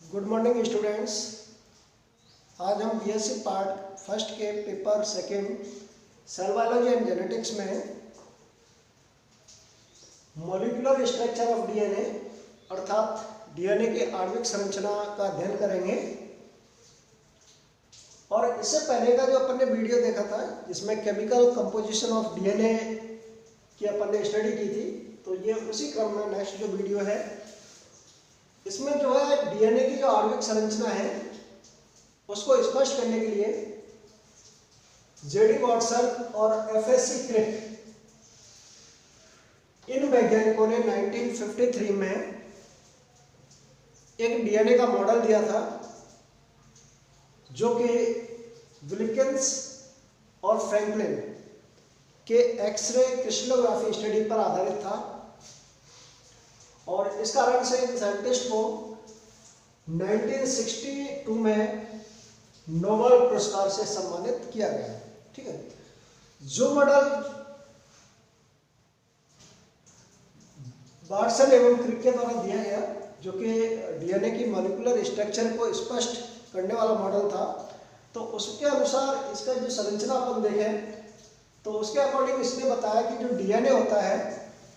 Good morning students. आज हम BSc part first के paper second cell biology and genetics में मॉलिक्यूलर स्ट्रक्चर ऑफ डीएनए अर्थात DNA के आणविक संरचना का अध्ययन करेंगे। और इससे पहले का जो अपन ने वीडियो देखा था जिसमें केमिकल कंपोजिशन ऑफ डीएनए की अपन ने स्टडी की थी, तो ये उसी क्रम में नेक्स्ट जो वीडियो है इसमें जो है डीएनए की जो आणविक संरचना है उसको स्पष्ट करने के लिए जेडी वॉटसन और एफएससी क्रिक इन वैज्ञानिकों ने 1953 में एक डीएनए का मॉडल दिया था जो कि विल्किंस और फ्रैंकलिन के एक्सरे क्रिस्टलोग्राफी स्टडी पर आधारित था। और इस कारण से इन साइंटिस्ट को 1962 में नोबेल पुरस्कार से सम्मानित किया गया। ठीक है, जो मॉडल वॉटसन एवं क्रिक के द्वारा दिया गया जो कि डीएनए की मॉलिक्यूलर स्ट्रक्चर को स्पष्ट करने वाला मॉडल था, तो उसके अनुसार इसका जो संरचना अपन देखें तो उसके अकॉर्डिंग इसने बताया कि जो डीएनए होता है,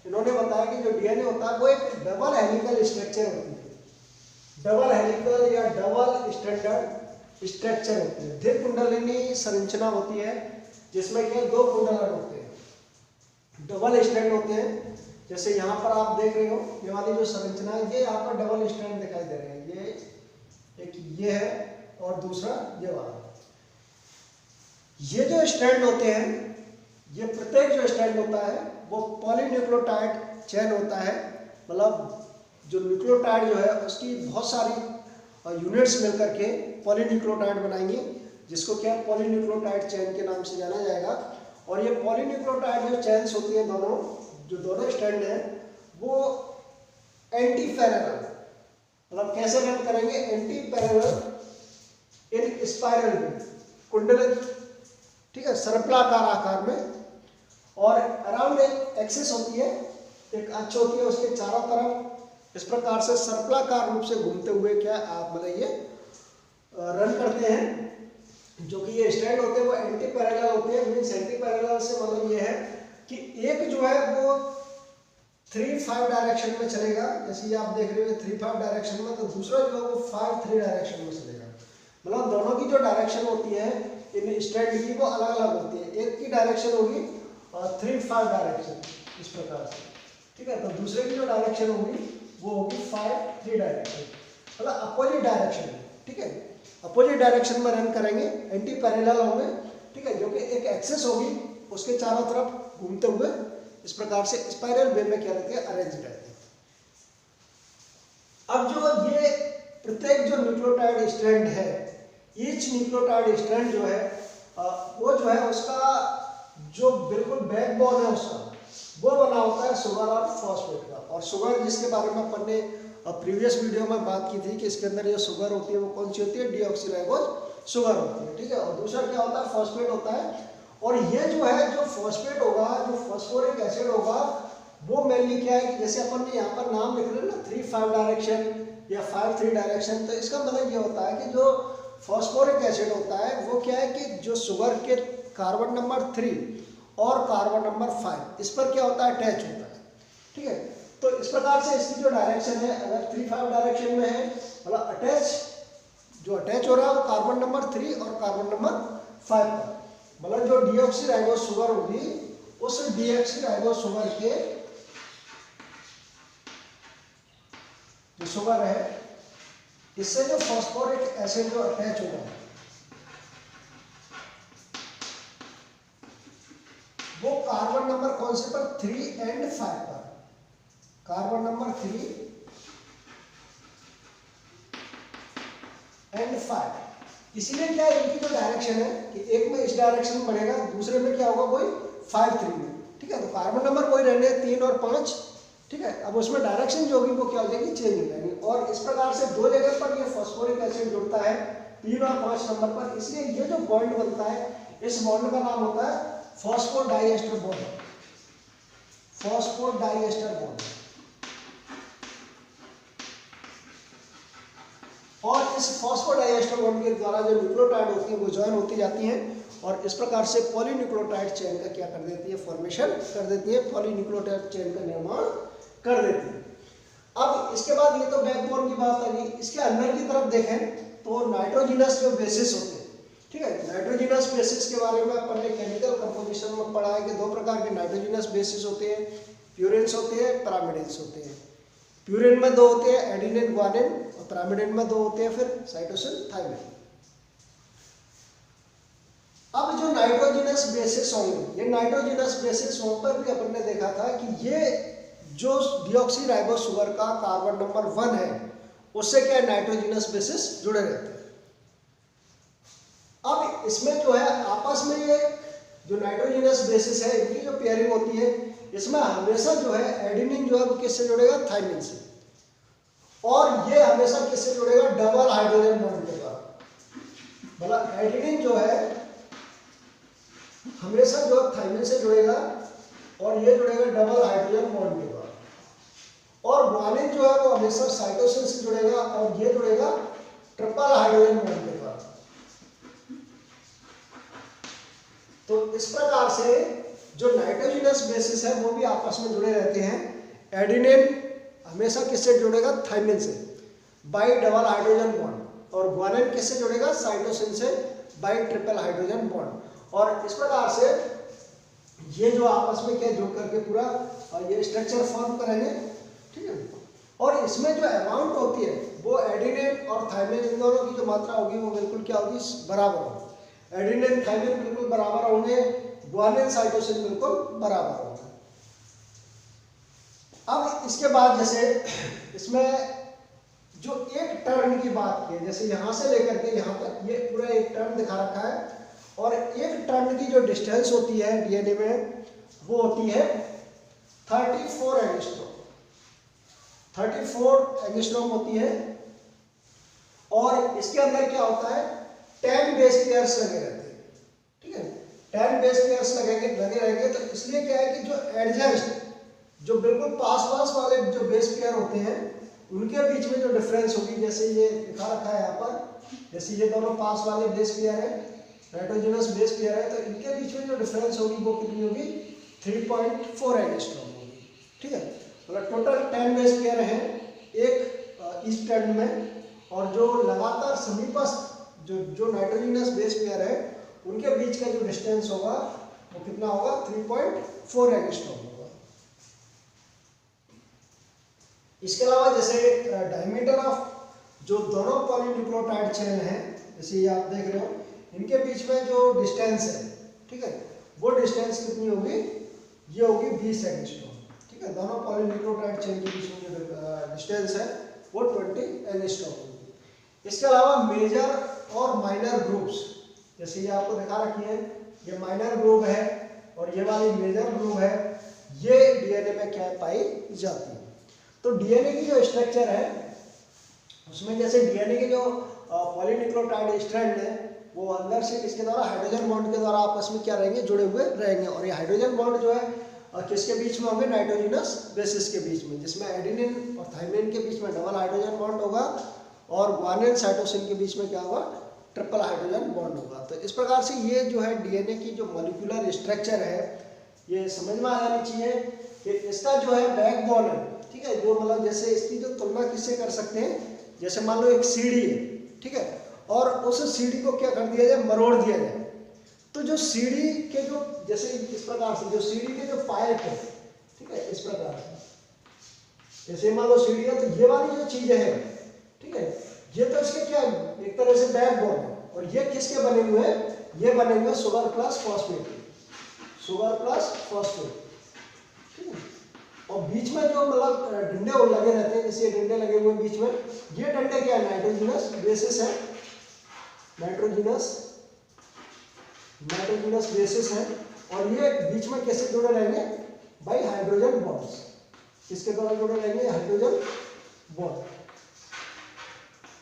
इन्होंने बताया कि जो डीएनए होता है वो एक डबल हेलिकल स्ट्रक्चर होती है। डबल हेलिकल या डबल स्टैंडर्ड स्ट्रक्चर होती है। द्विकुंडलिनी संरचना होती है जिसमें कि दो कुंडलन होते हैं, डबल स्टैंड होते हैं। जैसे यहाँ पर आप देख रहे हो ये वाली जो संरचना है, ये यहाँ पर डबल स्टैंड दिखाई दे रहे हैं। ये एक ये है और दूसरा ये वाला। ये जो स्टैंड होते हैं, ये प्रत्येक जो स्टैंड होता है वो पॉलीन्यूक्लियोटाइड चेन होता है। मतलब जो न्यूक्लियोटाइड जो है उसकी बहुत सारी यूनिट्स मिलकर के पॉलीन्यूक्लियोटाइड बनाएंगे, जिसको क्या पॉलीन्यूक्लियोटाइड चेन के नाम से जाना जाएगा। और ये पॉलीन्यूक्लियोटाइड जो चेन्स होती है दोनों स्टैंड है वो एंटी पैरेलल, मतलब कैसे रन करेंगे, एंटी पैरेलल इन स्पाइरल में कुंडलित, ठीक है, सर्पिलाकार आकार में। और अराउंड एक एक्सिस होती है, एक अक्ष होती है, उसके चारों तरफ इस प्रकार से सर्पिलाकार रूप से घूमते हुए क्या आप मतलब ये रन करते हैं। जो कि ये स्टैंड होते हैं वो एंटी पैरेलल होते हैं। मीन्स एंटी पैरेलल से मतलब ये है कि एक जो है वो 3-5 डायरेक्शन में चलेगा, जैसे ये आप देख रहे हो 3-5 डायरेक्शन में, तो दूसरा जो है वो 5-3 डायरेक्शन में चलेगा। मतलब दोनों की जो डायरेक्शन होती है इन स्टैंड की वो अलग अलग होती है। एक की डायरेक्शन होगी 3-5 डायरेक्शन इस प्रकार से, ठीक है, तो दूसरे की जो डायरेक्शन होगी वो होगी 5-3 डायरेक्शन, मतलब अपोजिट डायरेक्शन में। ठीक है, अपोजिट डायरेक्शन में रन करेंगे, एंटी पैरेलल होंगे, ठीक है, जो कि एक एक्सिस होगी उसके चारों तरफ घूमते हुए इस प्रकार से स्पाइरल वे में क्या रहते हैं, अरेंज रहते हैं। अब जो ये प्रत्येक जो न्यूक्लियोटाइड स्ट्रैंड है, ईच न्यूक्लियोटाइड स्ट्रैंड जो है वो जो है उसका जो बिल्कुल बैकबोन है उसका वो बना होता है शुगर और फॉस्फेट का। और शुगर जिसके बारे में अपन ने प्रीवियस वीडियो में बात की थी कि इसके अंदर जो शुगर होती है वो कौन सी होती है, डीऑक्सीराइबोज शुगर होती है। ठीक है, और दूसरा क्या होता है, फॉस्फेट होता है। और ये जो है जो फॉस्फेट होगा, जो फॉस्फोरिक एसिड होगा, वो मेनली क्या है कि जैसे अपन ने यहाँ पर नाम लिख रहे हैं ना 3-5 डायरेक्शन या 5-3 डायरेक्शन, तो इसका मतलब ये होता है कि जो फॉस्फोरिक एसिड होता है वो क्या है कि जो शुगर के कार्बन नंबर 3 और कार्बन नंबर 5 इस पर क्या होता है, अटैच होता है। ठीक है, तो इस प्रकार से इसकी जो डायरेक्शन है अगर 3-5 डायरेक्शन में है, मतलब अटैच हो रहा है वो कार्बन नंबर 3 और कार्बन नंबर 5 पर। मतलब जो डीऑक्सीराइबोज शुगर होगी उस डीऑक्सीराइबोज शुगर के जो शुगर है इससे जो फॉस्फोरिक एसिड जो अटैच होगा वो कार्बन नंबर कौन से पर, 3 और 5 पर, कार्बन नंबर 3 और 5। इसीलिए क्या है, इनकी जो डायरेक्शन है कि एक में इस डायरेक्शन में बढ़ेगा, दूसरे में क्या होगा कोई 5-3 में। ठीक है, तो कार्बन नंबर कोई रहने 3 और 5। ठीक है, अब उसमें डायरेक्शन जो होगी वो क्या हो जाएगी, चेंज हो जाएगी। और इस प्रकार से दो जगह पर ये फॉस्फोरिक एसिड जुड़ता है 3 और 5 नंबर पर। इसलिए ये जो बॉन्ड बनता है इस बॉन्ड का नाम होता है फॉस्फोडाइएस्टर बॉन्ड। Phosphodiester bond. और इस फॉस्फोडाइएस्टर बॉन्ड के द्वारा जो न्यूक्लियोटाइड होती है वो ज्वाइन होती जाती हैं और इस प्रकार से पॉलीन्यूक्लियोटाइड चेन का क्या कर देती है, फॉर्मेशन कर देती है, पॉलीन्यूक्लियोटाइड चेन का निर्माण कर देती है। अब इसके बाद ये तो बैकबोन की बात आ गई। इसके अंदर की तरफ देखें तो नाइट्रोजिनस जो बेसिस होते हैं, ठीक है, नाइट्रोजिनस बेसिस के बारे में अपन ने केमिकल कंपोजिशन में पढ़ा है कि दो प्रकार के नाइट्रोजिनस बेसिस होते हैं, प्यूरिन्स होते हैं, पिरामिडिन्स होते हैं। प्यूरिन में दो होते हैं, एडिनिन ग्वानिन, और पिरामिडिन में दो होते हैं फिर साइटोसिन थाइमिन। अब जो नाइट्रोजिनस बेसिस होंगे, ये नाइट्रोजिनस बेसिस वहां पर भी अपन ने देखा था कि ये जो डीऑक्सीराइबोस शुगर का कार्बन नंबर 1 है उससे क्या नाइट्रोजिनस बेसिस जुड़े रहते हैं। अब इसमें जो है आपस में ये जो नाइट्रोजिनस बेसिस है इनकी जो पेयरिंग होती है इसमें हमेशा जो है एडिनिन जो है वो किससे जुड़ेगा, थाइमिन से, और ये हमेशा किससे जुड़ेगा, डबल हाइड्रोजन बॉन्ड के द्वारा। मतलब एडिनिन जो है हमेशा जो है थाइमिन से जुड़ेगा और ये जुड़ेगा डबल हाइड्रोजन बॉन्ड के द्वारा, और ग्वानिन जो है वो हमेशा साइटोसिन से जुड़ेगा और ये जुड़ेगा ट्रिपल हाइड्रोजन बॉन्ड के द्वारा। तो इस प्रकार से जो नाइट्रोजिनस बेसिस है वो भी आपस में जुड़े रहते हैं। एडिनिन हमेशा किससे जुड़ेगा, थाइमिन से, बाई डबल हाइड्रोजन बॉन्ड, और ग्वानिन किससे जुड़ेगा, साइटोसिन से, बाई ट्रिपल हाइड्रोजन बॉन्ड। और इस प्रकार से ये जो आपस में क्या जुड़ करके पूरा ये स्ट्रक्चर फॉर्म करेंगे, ठीक है। और इसमें जो अमाउंट होती है वो एडिनिन और थाइमिन इन दोनों की जो मात्रा होगी वो बिल्कुल क्या होगी, बराबर होगी। एडिनिन थाइमिन बिल्कुल बराबर होंगे, ग्वानिन साइटोसिन बिल्कुल बराबर होंगे। अब इसके बाद जैसे इसमें जो एक टर्न की बात की है, जैसे यहां से लेकर के यहां तक ये पूरा एक टर्न दिखा रखा है, और एक टर्न की जो डिस्टेंस होती है डीएनए में वो होती है 34 एंगस्ट्रॉम, 34 एंगस्ट्रॉम होती है। और इसके अंदर क्या होता है, 10 बेस पेयर्स लगे रहते हैं, ठीक है, 10 बेस पेयर्स लगे रहेंगे। तो इसलिए क्या है कि जो एडजेस्ट, जो बिल्कुल पास वाले जो बेस पेयर होते हैं उनके बीच में जो डिफरेंस होगी, जैसे ये दिखा रखा है यहाँ पर, जैसे ये दोनों पास वाले बेस पेयर है, नाइट्रोजिनस बेस पेयर है, तो इनके बीच में जो डिफरेंस होगी वो कितनी होगी, 3.4 एंगस्ट्रॉम होगी, ठीक है। मतलब टोटल 10 बेस पेयर हैं एक इस टर्न में, और जो लगातार समीपस्थ जो नाइट्रोजिनस बेस पेयर है उनके बीच का जो डिस्टेंस होगा वो कितना होगा, 3.4 एंगस्ट्रॉम होगा। इसके अलावा जैसे डायमीटर ऑफ जो दोनों पॉलीन्यूक्लियोटाइड चेन है, जैसे ये आप देख रहे हो, इनके बीच में जो डिस्टेंस है, ठीक है, वो डिस्टेंस कितनी होगी, ये होगी 20 एंगस्ट्रॉम, ठीक है। दोनों पॉलीन्यूक्लियोटाइड चेन के बीच में जो डिस्टेंस है वो 20 एंगस्ट्रॉम होगी। इसके अलावा मेजर और माइनर ग्रुप्स, जैसे ये आपको दिखा रखी है, ये माइनर ग्रुप है और ये वाली मेजर ग्रुप है, ये डीएनए में क्या पाई जाती है। तो डीएनए की जो स्ट्रक्चर है उसमें जैसे डीएनए के जो पॉलीन्यूक्लियोटाइड स्ट्रैंड है वो अंदर से किसके द्वारा, हाइड्रोजन बॉन्ड के द्वारा आपस में क्या रहेंगे, जुड़े हुए रहेंगे। और ये हाइड्रोजन बॉन्ड जो है किसके बीच में होंगे, नाइट्रोजिनस बेसिस के बीच में, जिसमें एडिनिन और थाइमिन के बीच में डबल हाइड्रोजन बॉन्ड होगा और ग्वानिन साइटोसिन के बीच में क्या होगा, ट्रिपल हाइड्रोजन बॉन्ड होगा। तो इस प्रकार से ये जो है डीएनए की जो मॉलिक्यूलर स्ट्रक्चर है ये समझ में आ जानी चाहिए कि इसका जो है बैकबोन है, ठीक है, जो मतलब जैसे इसकी जो तुलना किससे कर सकते हैं, जैसे मान लो एक सीढ़ी है, ठीक है, और उस सीढ़ी को क्या कर दिया जाए, मरोड़ दिया जाए। तो जो सीढ़ी के जो जैसे इस प्रकार से जो सीढ़ी के जो पाइप है, ठीक है, इस प्रकार से जैसे मान लो सीढ़ी है, तो ये वाली जो चीजें हैं, ठीक है, ये तो इसके क्या एक तरह से बैकबोन है, और ये किसके बने हुए हैं, ये बने हुए sugar plus phosphate, sugar plus phosphate, ठीक है। और बीच में जो मतलब डंडे लगे रहते हैं, जैसे डंडे लगे हुए बीच में, ये डंडे क्या है, नाइट्रोजिनस बेसिस है, नाइट्रोजिनस बेसिस है, और ये बीच में कैसे जुड़े रहेंगे, बाई हाइड्रोजन बॉन्ड्स, किसके द्वारा जुड़े रहेंगे, हाइड्रोजन बॉन्ड।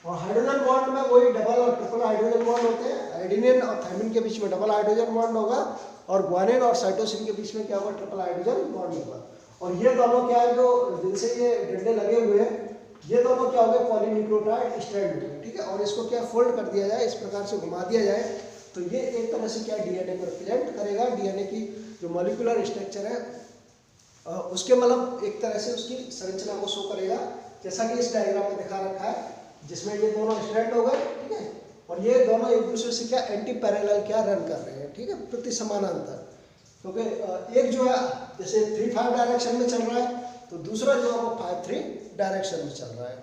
और हाइड्रोजन बॉन्ड में वही डबल और ट्रिपल हाइड्रोजन बॉन्ड होते हैं, एडिनिन और थाइमिन के बीच में डबल हाइड्रोजन बॉन्ड होगा, और ग्वानिन और साइटोसिन के बीच में क्या होगा, ट्रिपल हाइड्रोजन बॉन्ड होगा। और ये दोनों क्या है, जो जिनसे ये डंडे लगे हुए हैं ये दोनों क्या हो गए, पॉलीन्यूक्लियोटाइड स्ट्रैंड हो गए, ठीक है। और इसको क्या फोल्ड कर दिया जाए, इस प्रकार से घुमा दिया जाए, तो ये एक तरह से क्या डीएनए को रिप्रेजेंट करेगा। डीएनए की जो मॉलिक्यूलर स्ट्रक्चर है उसके मतलब एक तरह से उसकी संरचना को शो करेगा, जैसा कि इस डायग्राम में दिखा रखा है, जिसमें ये दोनों स्ट्रैंड हो गए, ठीक है। और ये दोनों एक दूसरे से क्या एंटी पैरेलल क्या रन कर रहे हैं, ठीक है, प्रति समानांतर। क्योंकि एक जो है जैसे 3-5 डायरेक्शन में चल रहा है, तो दूसरा जो है वो 5-3 डायरेक्शन में चल रहा है,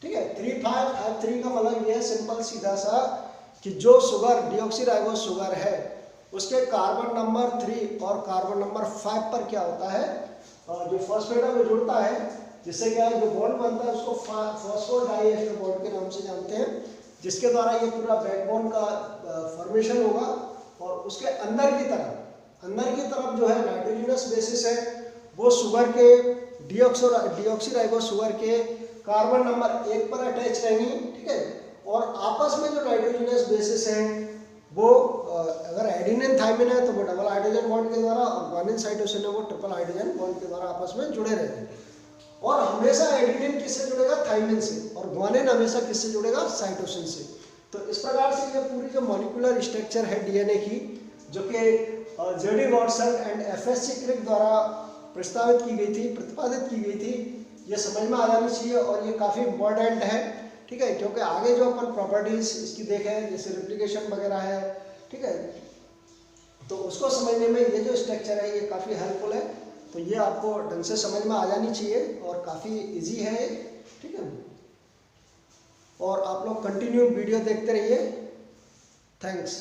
ठीक है। 3-5-5-3 का मतलब ये है सिंपल सीधा सा कि जो शुगर डीऑक्सीराइबोस शुगर है उसके कार्बन नंबर 3 और कार्बन नंबर 5 पर क्या होता है, जो फॉस्फेट में जुड़ता है, जिससे क्या है जो बॉन्ड बनता है उसको फॉस्फोडाइएस्टर बॉन्ड के नाम से जानते हैं, जिसके द्वारा ये पूरा बैकबोन का फॉर्मेशन होगा। और उसके अंदर की तरफ जो है नाइट्रोजनस बेसिस है, वो शुगर के डीऑक्सीराइबोस शुगर के कार्बन नंबर 1 पर अटैच रहेंगी, ठीक है। और आपस में जो नाइट्रोजनस बेसिस हैं वो अगर एडिनिन थाइमिन है तो वो डबल हाइड्रोजन बॉन्ड के द्वारा, और ग्वानिन साइटोसिन है वो ट्रिपल हाइड्रोजन बॉन्ड के द्वारा आपस में जुड़े रहेंगे। और हमेशा एडिनिन किससे जुड़ेगा, थाइमिन से, और ग्वानिन हमेशा किससे जुड़ेगा, साइटोसिन से। तो इस प्रकार से ये पूरी जो मॉलिक्यूलर स्ट्रक्चर है डीएनए की, जो कि जेडी वॉटसन एंड एफएससी क्रिक द्वारा प्रस्तावित की गई थी, प्रतिपादित की गई थी, ये समझ में आ जानी चाहिए। और ये काफ़ी इम्पोर्टेंट है, ठीक है, क्योंकि आगे जो अपन प्रॉपर्टीज इसकी देखें, जैसे रिप्लिकेशन वगैरह है, ठीक है, तो उसको समझने में ये जो स्ट्रक्चर है ये काफ़ी हेल्पफुल है। तो ये आपको ढंग से समझ में आ जानी चाहिए और काफ़ी इजी है, ठीक है। और आप लोग कंटिन्यू वीडियो देखते रहिए। थैंक्स।